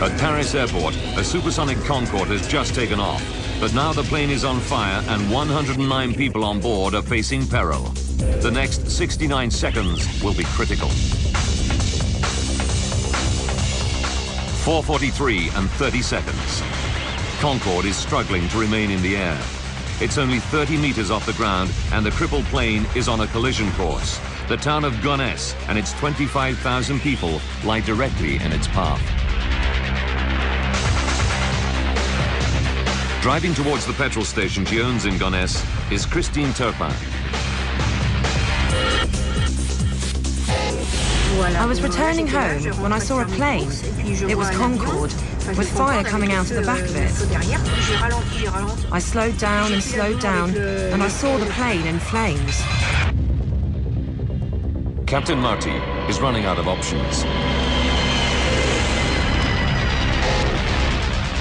At Paris airport, a supersonic Concorde has just taken off. But now the plane is on fire and 109 people on board are facing peril. The next 69 seconds will be critical. 4:43 and 30 seconds. Concorde is struggling to remain in the air. It's only 30 meters off the ground and the crippled plane is on a collision course. The town of Gonesse and its 25,000 people lie directly in its path. Driving towards the petrol station she owns in Gonesse is Christine Turpin. I was returning home when I saw a plane. It was Concorde, with fire coming out of the back of it. I slowed down, and I saw the plane in flames. Captain Marty is running out of options.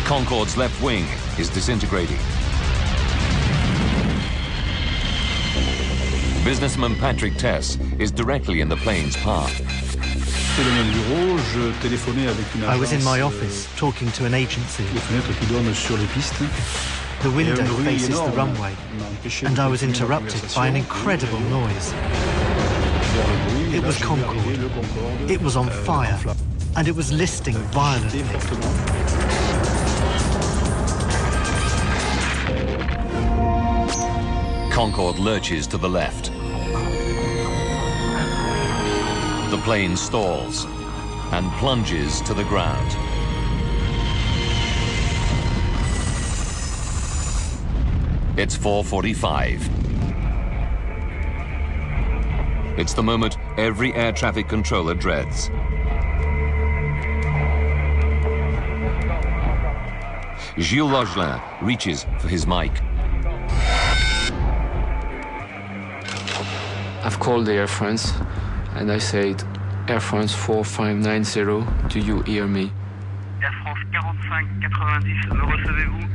Concorde's left wing is disintegrating. Businessman Patrick Tess is directly in the plane's path. I was in my office talking to an agency. The window faces the runway, and I was interrupted by an incredible noise. It was Concorde. It was on fire, and it was listing violently. Concorde lurches to the left. The plane stalls and plunges to the ground. It's 4:45. It's the moment every air traffic controller dreads. Gilles Logelin reaches for his mic. I've called the Air France and I said, Air France 4590, do you hear me? Air France 4590, me recevez-vous?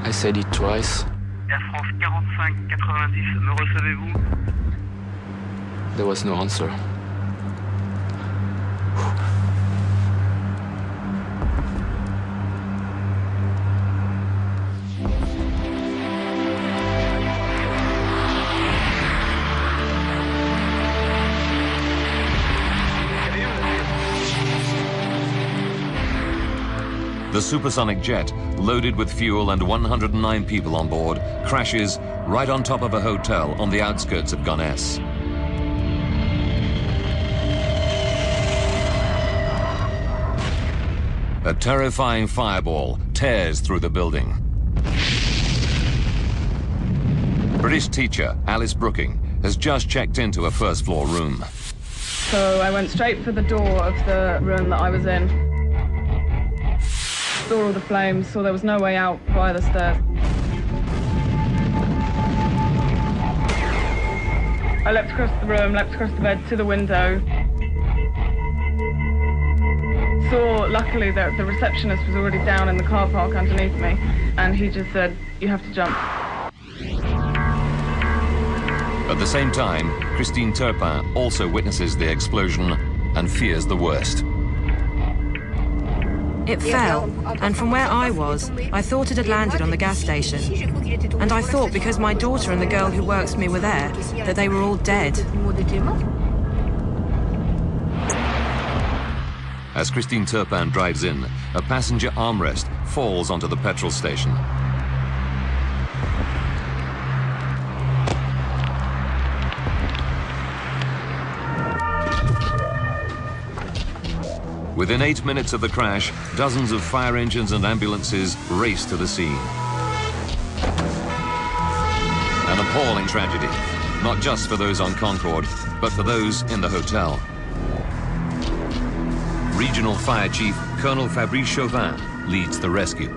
I said it twice. Air France 4590, me recevez-vous? There was no answer. The supersonic jet, loaded with fuel and 109 people on board, crashes right on top of a hotel on the outskirts of Gonesse. A terrifying fireball tears through the building. British teacher Alice Brooking has just checked into a first-floor room. So I went straight for the door of the room that I was in. Saw all the flames, saw there was no way out via the stairs. I leapt across the room, leapt across the bed to the window. Saw, luckily, that the receptionist was already down in the car park underneath me, and he just said, "You have to jump." At the same time, Christine Turpin also witnesses the explosion and fears the worst. It fell, and from where I was, I thought it had landed on the gas station. And I thought because my daughter and the girl who works for me were there, that they were all dead. As Christine Turpin drives in, a passenger armrest falls onto the petrol station. Within 8 minutes of the crash, dozens of fire engines and ambulances race to the scene. An appalling tragedy, not just for those on Concorde, but for those in the hotel. Regional Fire Chief Colonel Fabrice Chauvin leads the rescue.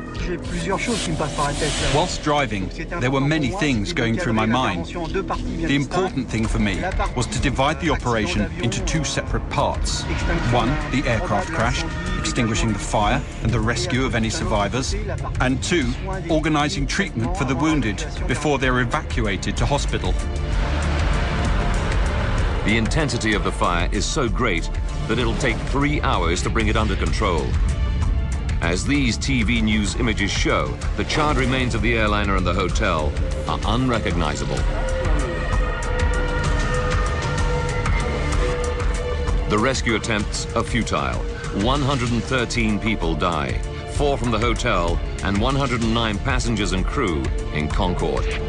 Whilst driving, there were many things going through my mind. The important thing for me was to divide the operation into two separate parts. One, the aircraft crash, extinguishing the fire and the rescue of any survivors. And two, organising treatment for the wounded before they're evacuated to hospital. The intensity of the fire is so great that it'll take 3 hours to bring it under control. As these TV news images show, the charred remains of the airliner and the hotel are unrecognizable. The rescue attempts are futile. 113 people die, 4 from the hotel and 109 passengers and crew in Concorde.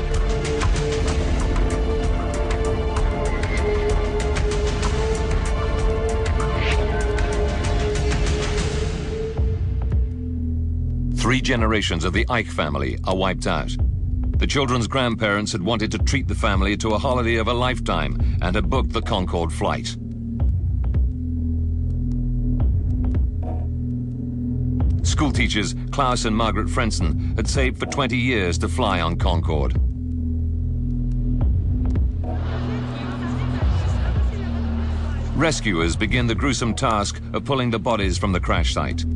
Three generations of the Ike family are wiped out. The children's grandparents had wanted to treat the family to a holiday of a lifetime and had booked the Concorde flight. School teachers Klaus and Margaret Frenson had saved for 20 years to fly on Concorde. Rescuers begin the gruesome task of pulling the bodies from the crash site.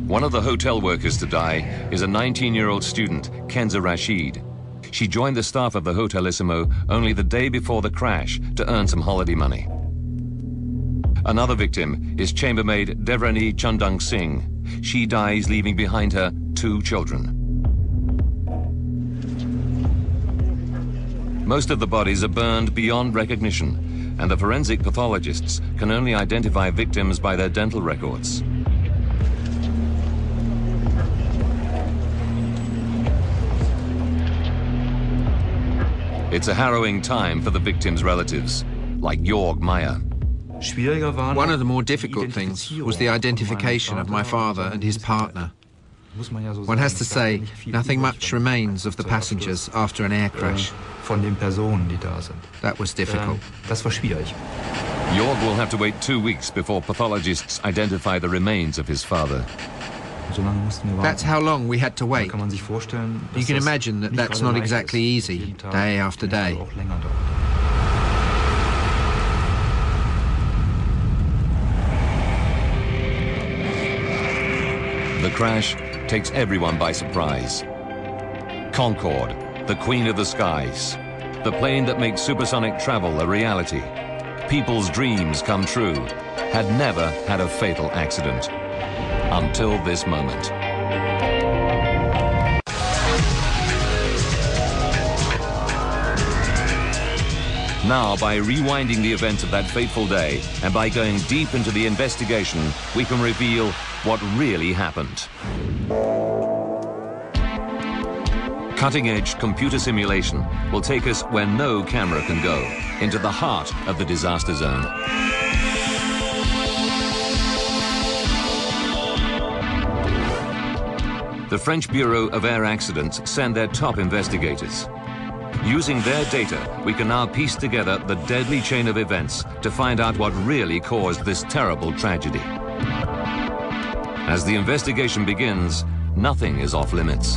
One of the hotel workers to die is a 19-year-old student, Kenza Rashid. She joined the staff of the Hotelissimo only the day before the crash to earn some holiday money. Another victim is chambermaid Devrani Chandang Singh. She dies leaving behind her 2 children. Most of the bodies are burned beyond recognition, and the forensic pathologists can only identify victims by their dental records. It's a harrowing time for the victims' relatives, like Jorg Meyer. One of the more difficult things was the identification of my father and his partner. One has to say, nothing much remains of the passengers after an air crash. That was difficult. Jorg will have to wait 2 weeks before pathologists identify the remains of his father. That's how long we had to wait. You can imagine that that's not exactly easy, day after day. The crash takes everyone by surprise. Concorde, the queen of the skies. The plane that makes supersonic travel a reality. People's dreams come true. Had never had a fatal accident. Until this moment. Now, by rewinding the events of that fateful day and by going deep into the investigation, we can reveal what really happened. Cutting-edge computer simulation will take us where no camera can go, into the heart of the disaster zone. The French Bureau of Air Accidents send their top investigators. Using their data, we can now piece together the deadly chain of events to find out what really caused this terrible tragedy. As the investigation begins, nothing is off limits.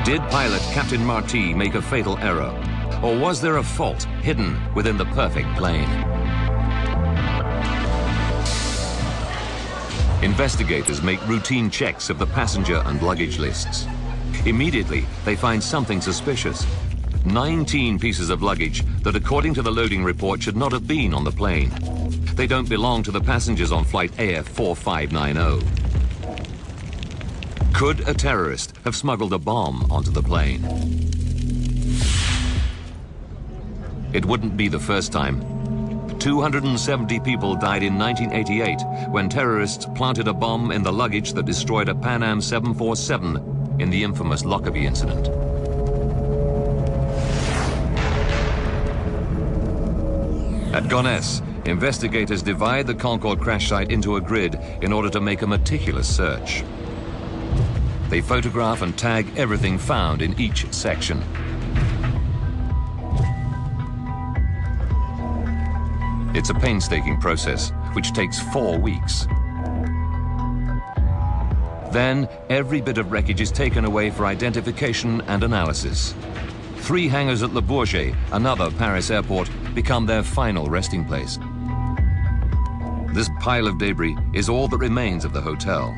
Did pilot Captain Marty make a fatal error? Or was there a fault hidden within the perfect plane? Investigators make routine checks of the passenger and luggage lists. Immediately, they find something suspicious. 19 pieces of luggage that, according to the loading report, should not have been on the plane. They don't belong to the passengers on flight AF 4590. Could a terrorist have smuggled a bomb onto the plane? It wouldn't be the first time. 270 people died in 1988 when terrorists planted a bomb in the luggage that destroyed a Pan Am 747 in the infamous Lockerbie incident. At Gonesse, investigators divide the Concorde crash site into a grid in order to make a meticulous search. They photograph and tag everything found in each section. It's a painstaking process, which takes 4 weeks. Then, every bit of wreckage is taken away for identification and analysis. 3 hangars at Le Bourget, another Paris airport, become their final resting place. This pile of debris is all that remains of the hotel.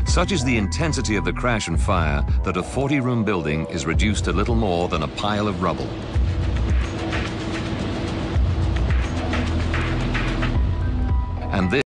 Such is the intensity of the crash and fire that a 40-room building is reduced to little more than a pile of rubble. And this